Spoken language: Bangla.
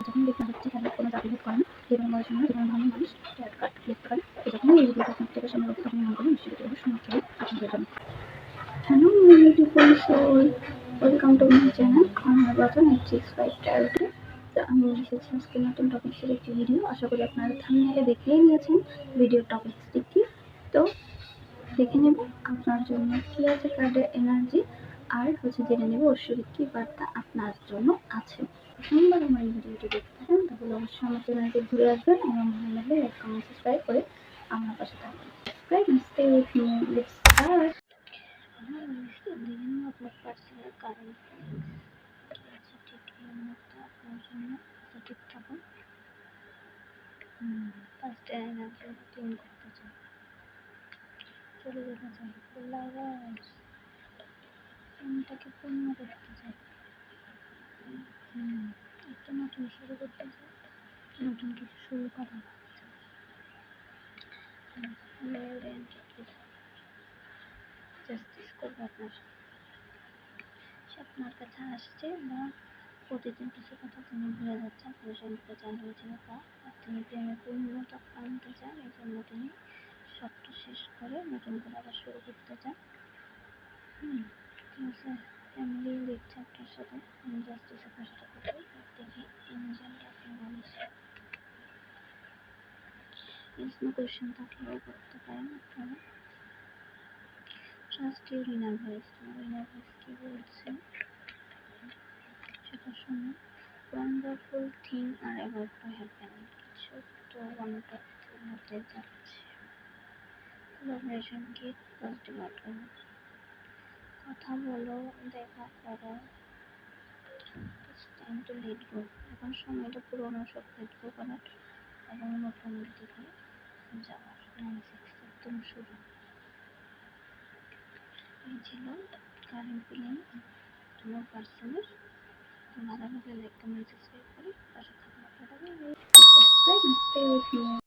যখন দেখতে হচ্ছে তাহলে কোনো জাতিভেদ করে না, যেকোনো বয়সের মানুষ, যেকোনো ধর্মের মানুষ হেয়ার কাট দেখতে পারে। তো যখন এই ভিডিওটা আপনার থেকে সামনে রক্ষা মনে করবেন, নিশ্চয়ই ভিডিওটা সমাপ্ত হবে আপনাদের জন্য। Hello beautiful soul, welcome to my channel আমার বাজন 865 ট্রাভেল। তো আমি এসেছি আজকে নতুন টপিক্সের একটি ভিডিও। আশা করি আপনারা থাম্বনেইলে দেখেই নিয়েছেন ভিডিও টপিক্সটি কি। তো দেখে নেব আপনার জন্য কি আছে কার্ডের এনার্জি, আর জেনে নেব ঐশ্বরিক কি বার্তা আপনার জন্য আছে। প্রথমবার আমার এই ভিডিওটি দেখতে থাকেন তাহলে অবশ্যই আমার চ্যানেলটি ঘুরে আসবেন এবং ভালো লাগলে লাইক কমেন্ট সাবস্ক্রাইব করে আমার পাশে থাকবেন। Stay with me, let's start. বিভিন্ন আপনার পার্সোনাল কারণ ঠিক এই মুহূর্তে আপনার জন্য সঠিক থাকুন। ফার্স্ট এনার্জি টিম করতে চাই, চলে যেতে চাই, মনটাকে পূর্ণ করতে চাই, একটা নতুন শুরু করতে চাই, নতুন কিছু শুরু করা, জাস্টিস করবে আপনার, সে আপনার কাছে আসছে বা প্রতিদিন কিছু কথা তিনি ভুলে যাচ্ছেন, পরিসংখ্যা চান হয়েছিল তা তিনি প্রেমে পূর্ণতা আনতে চান। এই জন্য তিনি সবটা শেষ করে নতুন করে আবার শুরু করতে চান। ঠিক আছে, ফ্যামিলি দেখছে আপনার সাথে, আমি জাস্টিস আপনার সাথে করতে দেখি এনজেলটা আপনি বলছে প্রশ্ন কোয়েশ্চেন থাকলেও করতে পারেন আপনারা। ট্রাস্ট ইউর ইনার ভয়েস, তোমার ইনার ভয়েস কি বলছে সেটা শুনুন। Wonderful thing are about to happen, কিছু তো ওয়ান্ডারফুল হতে যাচ্ছে। কোলাবোরেশন কি পজিটিভ আউটকাম, কথা বলো, দেখা করো, টাইম টু লেট গো, এখন সময়টা পুরোনো সব লেট গো করার এবং নতুন দিকে যাওয়ার। 96 একদম শুরু। এই ছিল কারেন্ট ফিলিং তোমার পার্সনের। ভালো লাগলে লাইক কমেন্ট সাবস্ক্রাইব করে পাশে থাকুন।